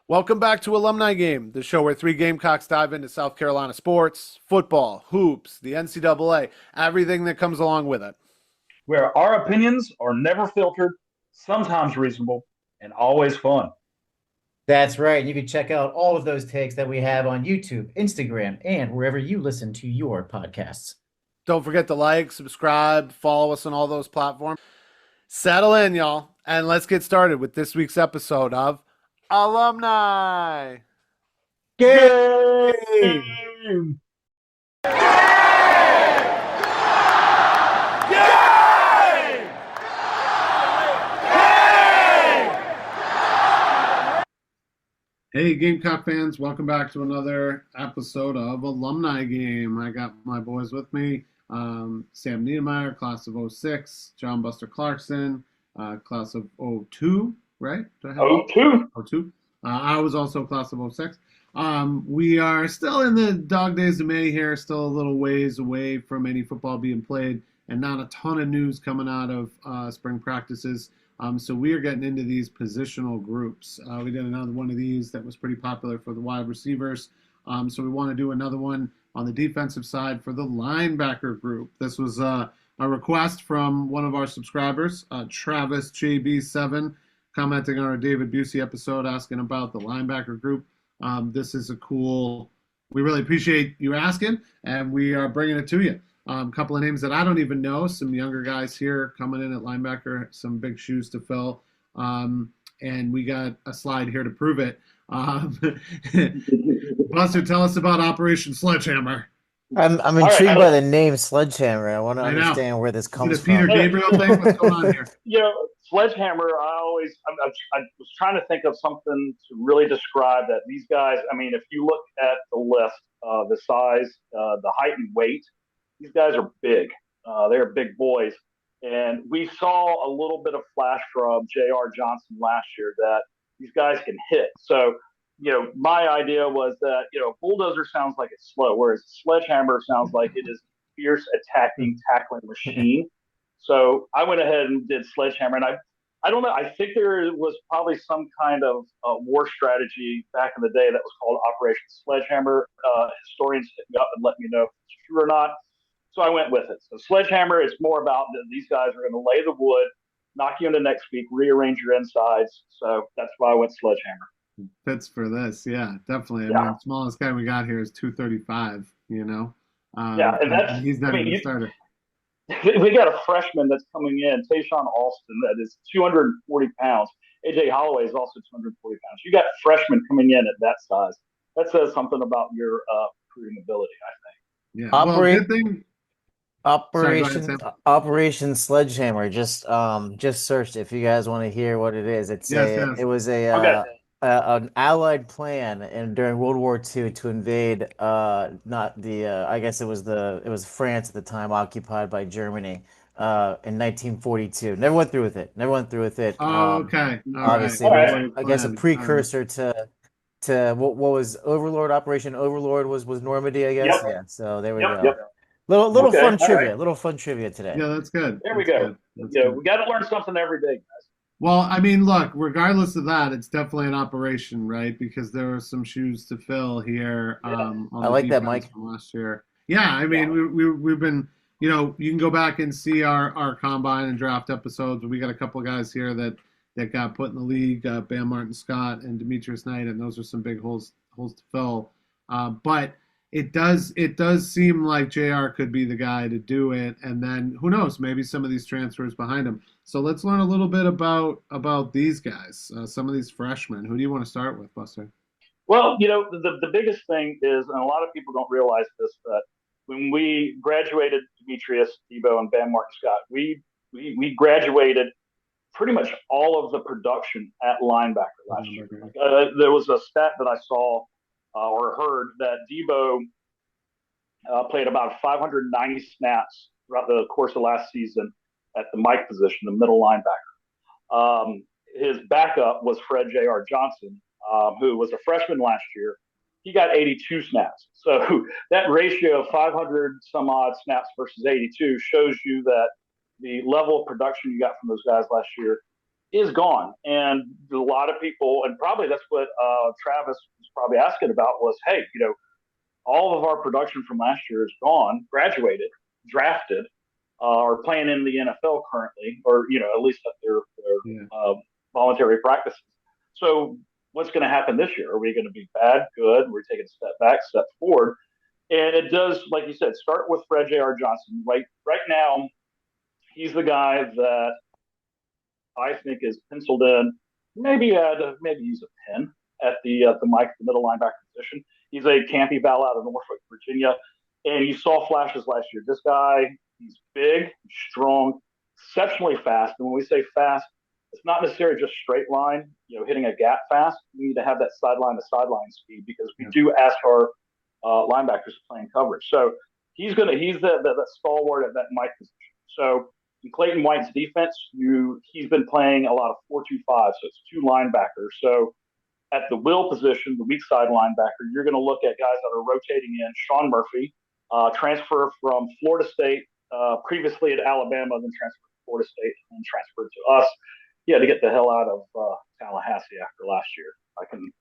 Welcome back to Alumni Game, the show where three Gamecocks dive into South Carolina sports, football, hoops, the NCAA, everything that comes along with it. Where our opinions are never filtered, sometimes reasonable, and always fun. That's right. You can check out all of those takes that we have on YouTube, Instagram, and wherever you listen to your podcasts. Don't forget to like, subscribe, follow us on all those platforms. Settle in, y'all, and let's get started with this week's episode of Alumni Game! Hey, Gamecock fans, welcome back to another episode of Alumni Game. I got my boys with me, Sam Niedermeyer, class of '06, John Buster Clarkson, class of '02, right? Do I have '02. '02. I was also class of '06. We are still in the dog days of May here, still a little ways away from any football being played, and not a ton of news coming out of spring practices. So we are getting into these positional groups. We did another one of these that was pretty popular for the wide receivers. So we want to do another one on the defensive side for the linebacker group. This was a request from one of our subscribers, Travis JB7, commenting on our David Busey episode, asking about the linebacker group. This is we really appreciate you asking, and we are bringing it to you. A couple of names that I don't even know, some younger guys here coming in at linebacker, some big shoes to fill. And we got a slide here to prove it. Buster, tell us about Operation Sledgehammer. I'm intrigued by the name Sledgehammer. I want to understand where this comes from. Peter Gabriel thing? What's going on here? Sledgehammer, I was trying to think of something to really describe that these guys, if you look at the list, the size, the height and weight, these guys are big. They're big boys. And we saw a little bit of flash from JayR Johnson last year that these guys can hit. So, my idea was that, bulldozer sounds like it's slow, whereas sledgehammer sounds like it is a fierce attacking, tackling machine. So I went ahead and did sledgehammer. And I don't know. I think there was probably some kind of war strategy back in the day that was called Operation Sledgehammer. Historians hit me up and let me know if it's true or not. So I went with it. So Sledgehammer is more about these guys are going to lay the wood, knock you into next week, rearrange your insides. So that's why I went Sledgehammer. Fits for this, yeah, definitely. I mean, the smallest guy we got here is 235. And he's not even a starter. We got a freshman that's coming in, Tayshawn Alston, that is 240 pounds. AJ Holloway is also 240 pounds. You got freshmen coming in at that size. That says something about your recruiting ability, I think. Yeah. Good thing. Operation Sledgehammer. Just searched it if you guys want to hear what it is. It was an Allied plan during World War II to invade I guess it was France at the time, occupied by Germany in 1942. Never went through with it. Okay. Obviously, right. I guess a precursor to what was Overlord. Operation Overlord was Normandy, I guess. Yep. Yeah. So there we go. Yep. Little fun trivia. Right. Little fun trivia today. Yeah, that's good. There we go. We got to learn something every day, guys. Well, I mean, look, regardless of that, it's definitely an operation, right? Because there are some shoes to fill here. On I like that, Mike. From last year. Yeah, I mean, we've been, you can go back and see our combine and draft episodes. We got a couple of guys here that got put in the league, Bam Martin Scott and Demetrius Knight, and those are some big holes to fill. But it does seem like JayR could be the guy to do it, and then who knows, maybe some of these transfers behind him. So let's learn a little bit about these guys, some of these freshmen. Who do you want to start with, Buster? Well, the biggest thing is, and a lot of people don't realize this, that when we graduated Demetrius, Debo, and Bam Martin Scott, we graduated pretty much all of the production at linebacker last year. There was a stat that I saw or heard that Debo played about 590 snaps throughout the course of last season at the Mike position, the middle linebacker. His backup was JayR Johnson, who was a freshman last year. He got 82 snaps. So that ratio of 500 some odd snaps versus 82 shows you that the level of production you got from those guys last year is gone. And a lot of people, and probably that's what Travis was probably asking about was, hey, all of our production from last year is gone, graduated, drafted, or playing in the NFL currently, or at least at their voluntary practices. So what's going to happen this year? Are we going to be bad, good? We're taking a step back, step forward, and it does, like you said, start with Fred JayR Johnson. Right now, he's the guy that I think is penciled in. Maybe use a 10 at the middle linebacker position. He's a campy Val out of Norfolk, Virginia, and you saw flashes last year. This guy, he's big, strong, exceptionally fast. And when we say fast, it's not necessarily just straight line, hitting a gap fast. We need to have that sideline to sideline speed because we do ask our linebackers to play in coverage. So he's the stalwart at that Mike position. So in Clayton White's defense, he's been playing a lot of 4-2-5, so it's 2 linebackers. So at the will position, the weak side linebacker, you're going to look at guys that are rotating in. Shawn Murphy, transfer from Florida State, previously at Alabama, then transferred to Florida State, and transferred to us. He had to get the hell out of Tallahassee after last year. I can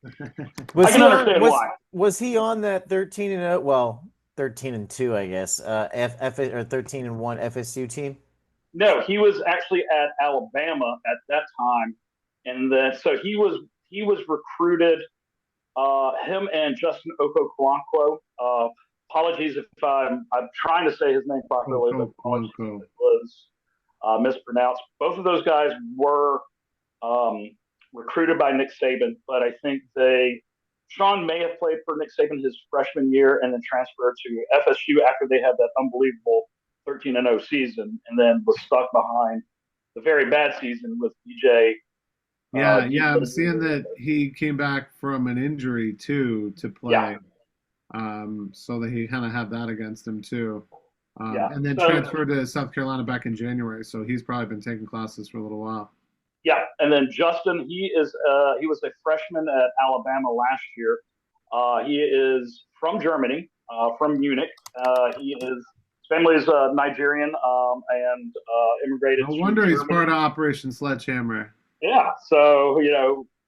understand why. Was he on that 13-0? Well, 13-2, I guess. or 13-1 FSU team? No, he was actually at Alabama at that time, and then so he was recruited. Him and Justin Okokwankwo. Apologies if I'm trying to say his name properly, but it was mispronounced. Both of those guys were recruited by Nick Saban, but I think Shawn may have played for Nick Saban his freshman year and then transferred to FSU after they had that unbelievable 13-0 season, and then was stuck behind the very bad season with DJ. I'm seeing that he came back from an injury too to play. Yeah. So that he kind of had that against him too. And then transferred to South Carolina back in January, so he's probably been taking classes for a little while. Yeah, and then Justin, he was a freshman at Alabama last year. He is from Germany, from Munich. His family is Nigerian and immigrated. No wonder he's part of Operation Sledgehammer. Yeah, so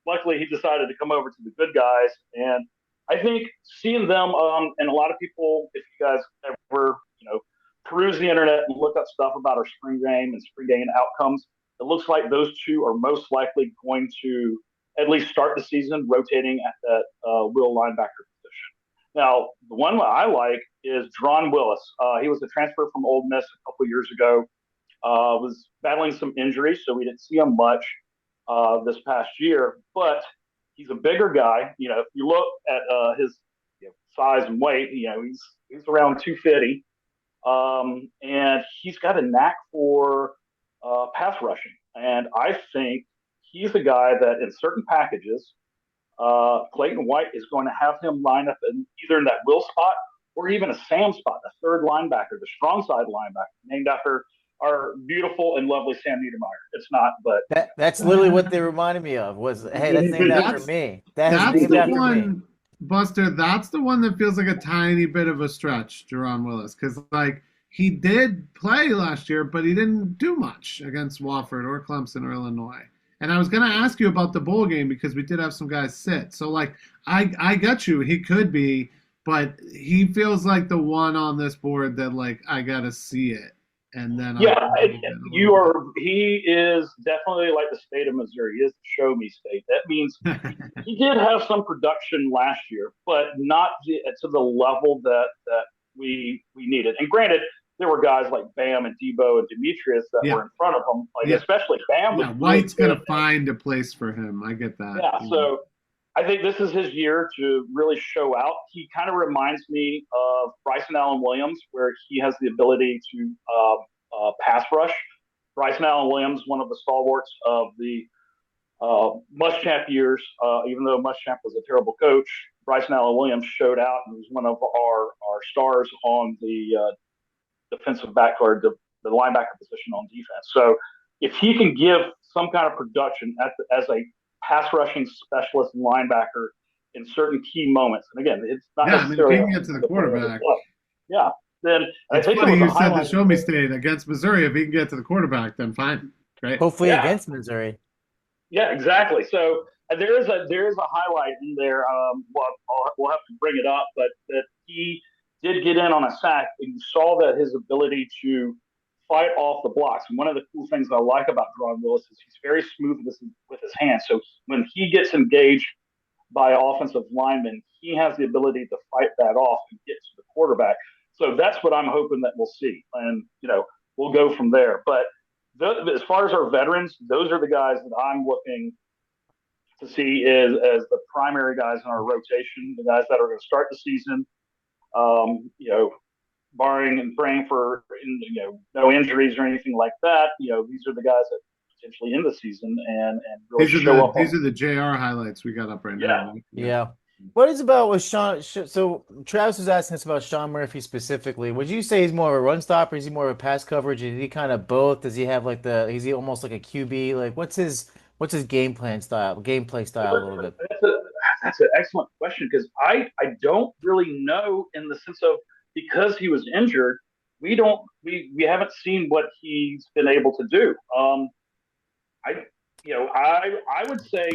luckily he decided to come over to the good guys, and I think seeing them and a lot of people, if you guys ever peruse the internet and look up stuff about our spring game and spring game outcomes, it looks like those two are most likely going to at least start the season rotating at that will linebacker position. Now, the one I like is Dron Willis. He was a transfer from Ole Miss a couple years ago. Was battling some injuries, so we didn't see him much this past year. But he's a bigger guy. If you look at his size and weight, he's around 250. And he's got a knack for pass rushing. And I think he's the guy that in certain packages, Clayton White is going to have him line up either in that will spot or even a Sam spot, a third linebacker, the strong side linebacker, named after our beautiful and lovely Sam Niedermeyer. It's not, but that's literally what they reminded me of. Was hey, that's named after me. That's the one, Buster. That's the one that feels like a tiny bit of a stretch, Jerron Willis, because he did play last year, but he didn't do much against Wofford or Clemson or Illinois. And I was going to ask you about the bowl game because we did have some guys sit. So I got you. He could be, but he feels like the one on this board that I got to see it. And then he is definitely like the state of Missouri. He is the show me state. That means he did have some production last year, but not to the level that we needed. And granted, there were guys like Bam and Debo and Demetrius that were in front of him, especially Bam. Yeah, White's going to find a place for him. I get that. Yeah, so I think this is his year to really show out. He kind of reminds me of Bryson Allen Williams, where he has the ability to pass rush. Bryson Allen Williams, one of the stalwarts of the Muschamp years, even though Muschamp was a terrible coach, Bryson Allen Williams showed out and was one of our stars on the defensive back or the linebacker position on defense. So if he can give some kind of production as a pass rushing specialist linebacker in certain key moments, and again, it's not necessarily. If he can get to the quarterback. Yeah. Then it's funny you said the show me state against Missouri. If he can get to the quarterback, then fine. Great. Hopefully against Missouri. Yeah, exactly. So there is a highlight in there. Well, we'll have to bring it up, but that he did get in on a sack, and you saw that his ability to fight off the blocks. And one of the cool things I like about Dron Willis is he's very smooth with his hands. So when he gets engaged by offensive linemen, he has the ability to fight that off and get to the quarterback. So that's what I'm hoping that we'll see, and we'll go from there. But as far as our veterans, those are the guys that I'm looking to see as the primary guys in our rotation, the guys that are going to start the season. Barring and praying for no injuries or anything like that. These are the guys that potentially end the season and really show up. These are the JayR highlights we got up right now. Yeah. What is about with Shawn? So Travis was asking us about Shawn Murphy specifically. Would you say he's more of a run stopper? Is he more of a pass coverage? Is he kind of both? Does he have is he almost like a QB? Like what's his gameplay style a little bit? That's an excellent question because I don't really know in the sense of because he was injured, we haven't seen what he's been able to do. I would say,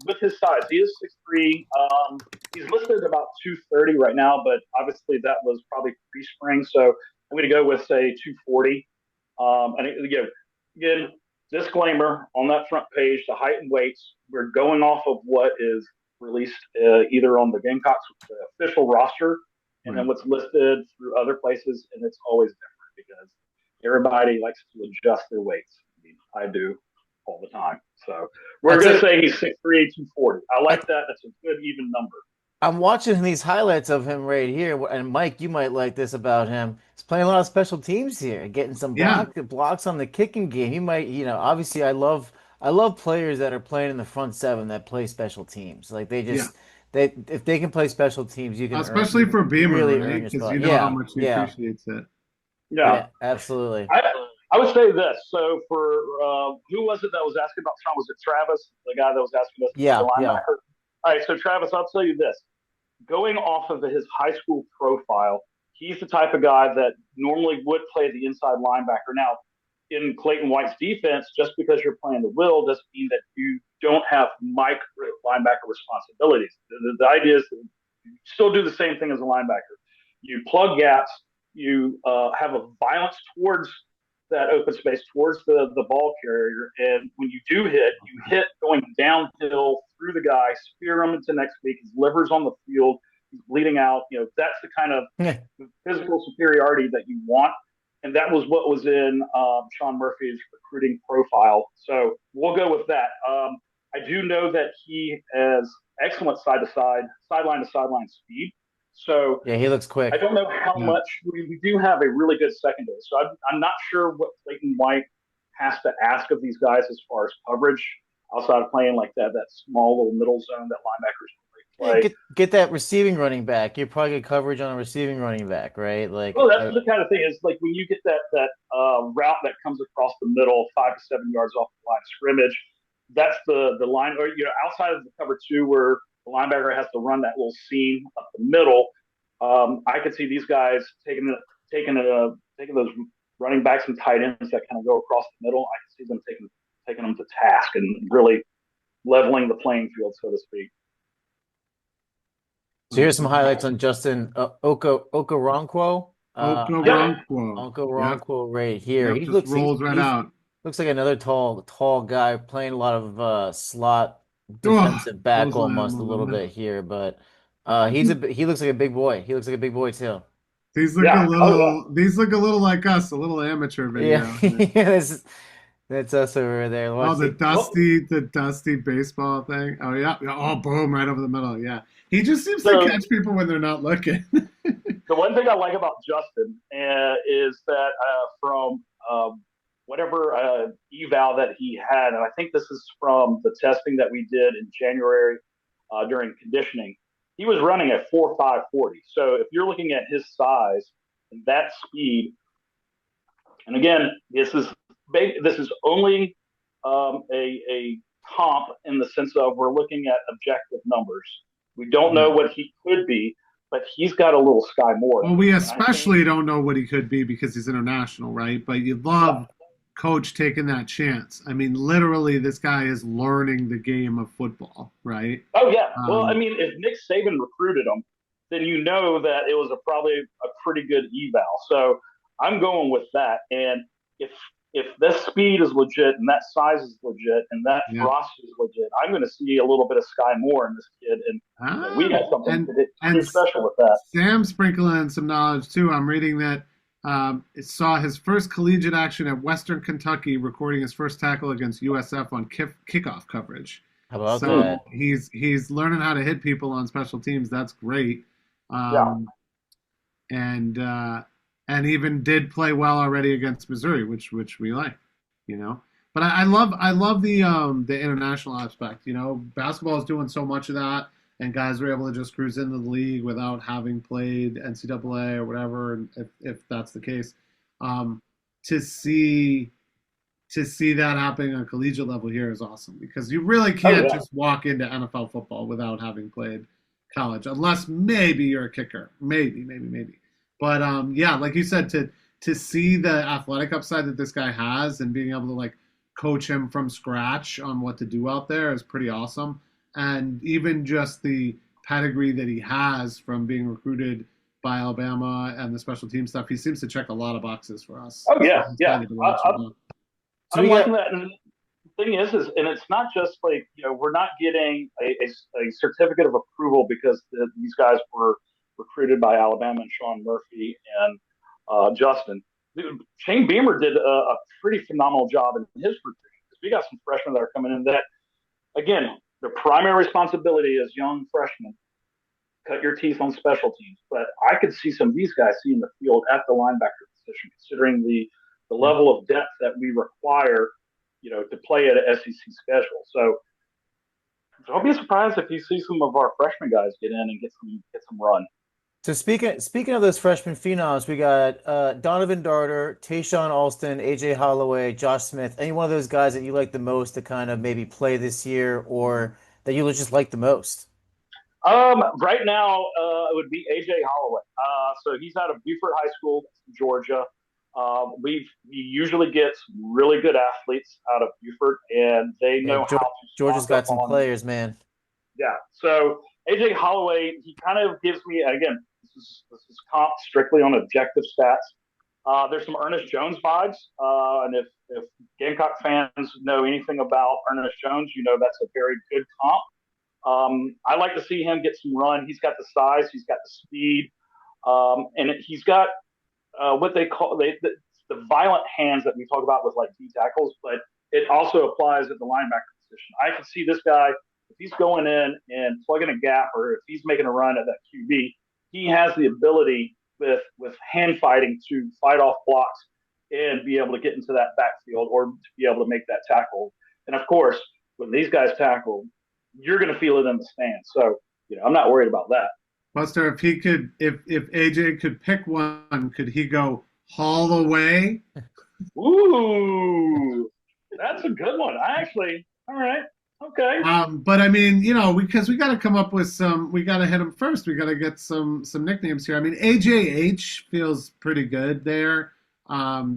with his size, he is 6'3". He's listed about 230 right now, but obviously that was probably pre-spring. So I'm going to go with, say, 240. Again, disclaimer on that front page, the height and weights, we're going off of what is released either on the Gamecocks official roster and then what's listed through other places. And it's always different because everybody likes to adjust their weights. I do all the time. So we're going to say he's 6'3", 240. I like that. That's a good even number. I'm watching these highlights of him right here, and Mike, you might like this about him. He's playing a lot of special teams here, getting some blocks on the kicking game. He might, obviously, I love players that are playing in the front seven that play special teams. Like if they can play special teams, you can especially for Beamer, really, right? Because you know how much he appreciates it. Yeah, absolutely. I would say this. So for who was it that was asking about Shawn? Was it Travis, the guy that was asking us? Yeah. All right, so Travis, I'll tell you this. Going off of his high school profile, he's the type of guy that normally would play the inside linebacker. Now, in Clayton White's defense, just because you're playing the will doesn't mean that you don't have micro linebacker responsibilities. The idea is that you still do the same thing as a linebacker. You plug gaps. You have a violence towards that open space, towards the ball carrier. And when you do hit, you hit going downhill through the guy, spear him into next week. His liver's on the field. He's bleeding out. That's the kind of physical superiority that you want. And that was what was in Shawn Murphy's recruiting profile. So we'll go with that. I do know that he has excellent sideline to sideline speed. So yeah, he looks quick. I don't know how much we do have a really good secondary. So I'm not sure what Clayton White has to ask of these guys as far as coverage outside of playing like that small little middle zone that linebackers play. Yeah, get that receiving running back. You probably get coverage on a receiving running back, right? That's the kind of thing. Is like when you get that route that comes across the middle, 5 to 7 yards off the line of scrimmage. That's the line, or outside of the cover two where the linebacker has to run that little seam up the middle. I could see these guys taking those running backs and tight ends that kind of go across the middle. I can see them taking them to task and really leveling the playing field, so to speak. So here's some highlights on Justin Okoronkwo. Okoronkwo right here. He rolls right out. Looks like another tall guy playing a lot of slot defensive back almost a little bit here, but he looks like a big boy. He looks like a big boy too. These look a little like us, a little amateur video. Yeah, that's us over there. The dusty baseball thing. Oh yeah. Oh, boom, right over the middle. Yeah. He just seems to catch people when they're not looking. The one thing I like about Justin is that from whatever eval that he had, and I think this is from the testing that we did in January during conditioning, he was running at 4.5 40. So if you're looking at his size and that speed, and again, this is only a comp in the sense of we're looking at objective numbers. We don't know what he could be, but he's got a little sky more. Well, we especially don't know what he could be because he's international, right? But you'd love coach taking that chance. I mean, literally, this guy is learning the game of football, right? Oh yeah. Well, I mean, if Nick Saban recruited him, then you know that it was probably a pretty good eval. So I'm going with that. And if this speed is legit and that size is legit and that velocity is legit, I'm going to see a little bit of Sky Moore in this kid. And we had something pretty special with that. Sam sprinkling some knowledge too. I'm reading that saw his first collegiate action at Western Kentucky, recording his first tackle against USF on kickoff coverage. How about that? He's learning how to hit people on special teams. That's great. And even did play well already against Missouri, which we like, But I love the international aspect. Basketball is doing so much of that, and guys are able to just cruise into the league without having played NCAA or whatever, and if that's the case. To see that happening on a collegiate level here is awesome, because you really can't just walk into NFL football without having played college, unless maybe you're a kicker, maybe. But like you said, to see the athletic upside that this guy has and being able to like coach him from scratch on what to do out there is pretty awesome. And even just the pedigree that he has from being recruited by Alabama and the special team stuff, he seems to check a lot of boxes for us. Oh yeah, yeah. I'm liking that. And the thing is, and it's not just like, we're not getting a certificate of approval because these guys were recruited by Alabama and Shawn Murphy and Justin. Shane Beamer did a pretty phenomenal job in his recruiting, because we got some freshmen that are coming in that, again, their primary responsibility as young freshmen, cut your teeth on special teams. But I could see some of these guys seeing the field at the linebacker position, considering the level of depth that we require, to play at an SEC schedule. So don't be surprised if you see some of our freshman guys get in and get some run. So speaking of those freshman phenoms, we got Donovan Darter, Tayshawn Alston, AJ Holloway, Josh Smith. Any one of those guys that you like the most to kind of maybe play this year, or that you just like the most? Right now, it would be AJ Holloway. So he's out of Beaufort High School, Georgia. We usually get some really good athletes out of Beaufort, and they know how to. Georgia's got some players, man. Yeah. So AJ Holloway, he kind of gives me, again, this is comp strictly on objective stats. There's some Ernest Jones vibes, and if Gamecock fans know anything about Ernest Jones, that's a very good comp. I like to see him get some run. He's got the size, he's got the speed, and he's got what they call the violent hands that we talk about with like D tackles, but it also applies at the linebacker position. I can see this guy, if he's going in and plugging a gap, or if he's making a run at that QB, he has the ability with hand fighting to fight off blocks and be able to get into that backfield or to be able to make that tackle. And of course, when these guys tackle, you're going to feel it in the stands. So, I'm not worried about that. Buster, if AJ could pick one, could he go haul away? Ooh, that's a good one. All right. Okay. But I mean, because we got to come up with we got to hit them first. We got to get some nicknames here. I mean, AJH feels pretty good there,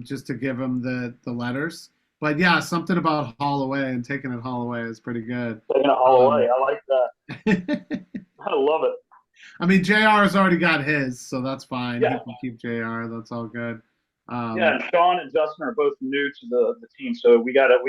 just to give him the letters. But yeah, something about Holloway and taking it Holloway is pretty good. Taking it Holloway, I like that. I love it. I mean, JayR has already got his, so that's fine. Yeah. He can keep JayR. That's all good. And Shawn and Justin are both new to the team, so we gotta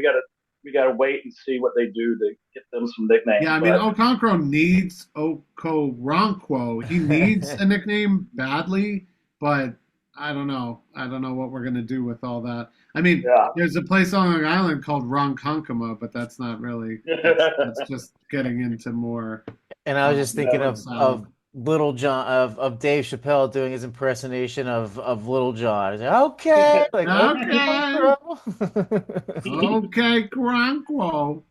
wait and see what they do to get them some nicknames. Yeah, I mean, Okonkwo needs Okoronkwo. He needs a nickname badly, but I don't know. I don't know what we're gonna do with all that. I mean, There's a place on Long Island called Ronkonkoma, but that's not really. That's just getting into more. And I was just thinking of Little John, of Dave Chappelle doing his impersonation of Little John. Like, okay, okay, Gronkwo.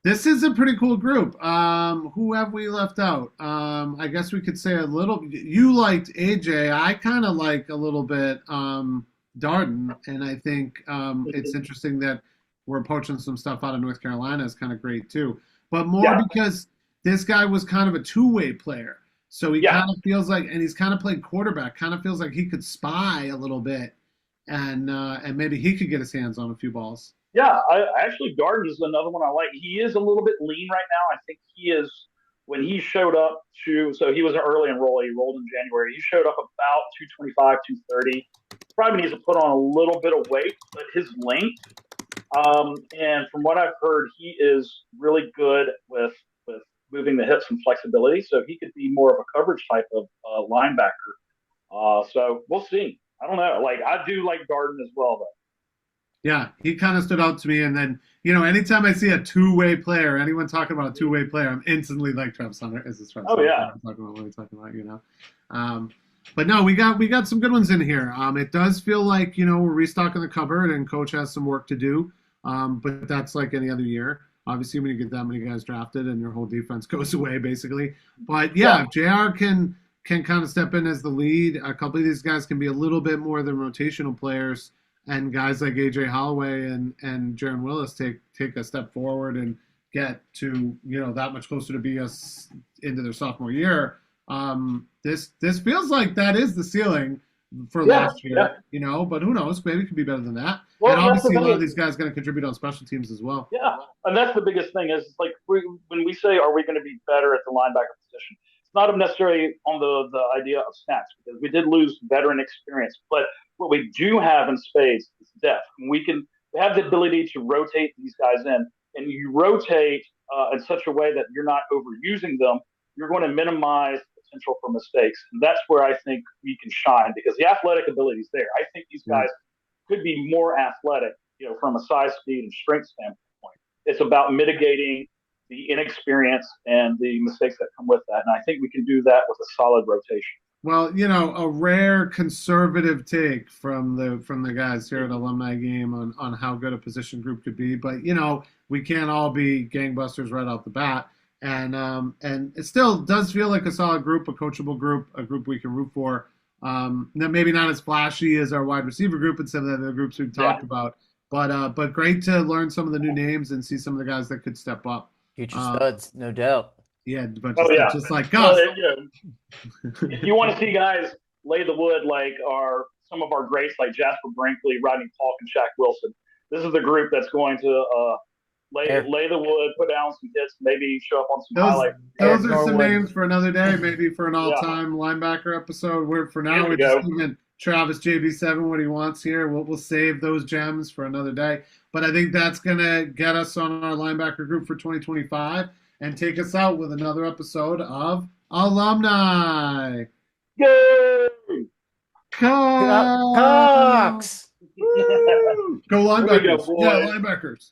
This is a pretty cool group. Who have we left out? I guess we could say a little. You liked AJ. I kind of like a little bit Darden, and I think it's interesting that we're poaching some stuff out of North Carolina is kind of great too. But more because this guy was kind of a two-way player. So he kind of feels like, and he's kind of played quarterback, kind of feels like he could spy a little bit and maybe he could get his hands on a few balls. Yeah, actually Darden is another one I like. He is a little bit lean right now. I think he is when he showed up so he was an early enrollee. He rolled in January. He showed up about 225, 230. Probably needs to put on a little bit of weight, but his length, and from what I've heard, he is really good with moving the hips and flexibility. So he could be more of a coverage type of linebacker. So we'll see. I don't know. Like I do like Darden as well, though. Yeah, he kind of stood out to me. And then, anytime I see a two-way player, anyone talking about a two-way player, I'm instantly like, Travis Hunter. Is this Travis Hunter? Yeah. I'm talking about what are we talking about, But no, we got some good ones in here. It does feel like, we're restocking the cupboard and coach has some work to do. But that's like any other year. Obviously, when you get that many guys drafted and your whole defense goes away, basically. But yeah, if JayR can kind of step in as the lead, a couple of these guys can be a little bit more than rotational players. And guys like A.J. Holloway and Jaron Willis take a step forward and get to that much closer to be us into their sophomore year. This feels like that is the ceiling for last year, but who knows? Maybe it could be better than that. Well, and obviously, a lot of these guys going to contribute on special teams as well. Yeah, and that's the biggest thing is like when we say, are we going to be better at the linebacker position? It's not necessarily on the idea of snaps because we did lose veteran experience, but what we do have in spades is depth. We have the ability to rotate these guys in, and you rotate in such a way that you're not overusing them. You're going to minimize potential for mistakes, and that's where I think we can shine because the athletic ability is there. I think these guys could be more athletic, from a size, speed, and strength standpoint. It's about mitigating the inexperience and the mistakes that come with that, and I think we can do that with a solid rotation. Well, a rare conservative take from the guys here at Alumni Game on how good a position group could be, but we can't all be gangbusters right off the bat, and it still does feel like a solid group, a coachable group, a group we can root for. Maybe not as flashy as our wide receiver group and some of the other groups we've talked about, but great to learn some of the new names and see some of the guys that could step up. Future studs, no doubt. Yeah, but just like us. Well, if you want to see guys lay the wood like some of our greats like Jasper Brinkley, Rodney Paulk, and Shaq Wilson, this is the group that's going to lay the wood, put down some hits, maybe show up on some highlights. Those are some names for another day, maybe for an all-time linebacker episode. For now, we're just giving Travis JB7 what he wants here. We'll save those gems for another day. But I think that's going to get us on our linebacker group for 2025 and take us out with another episode of Alumni. Yay! Cox! Go linebackers. Linebackers.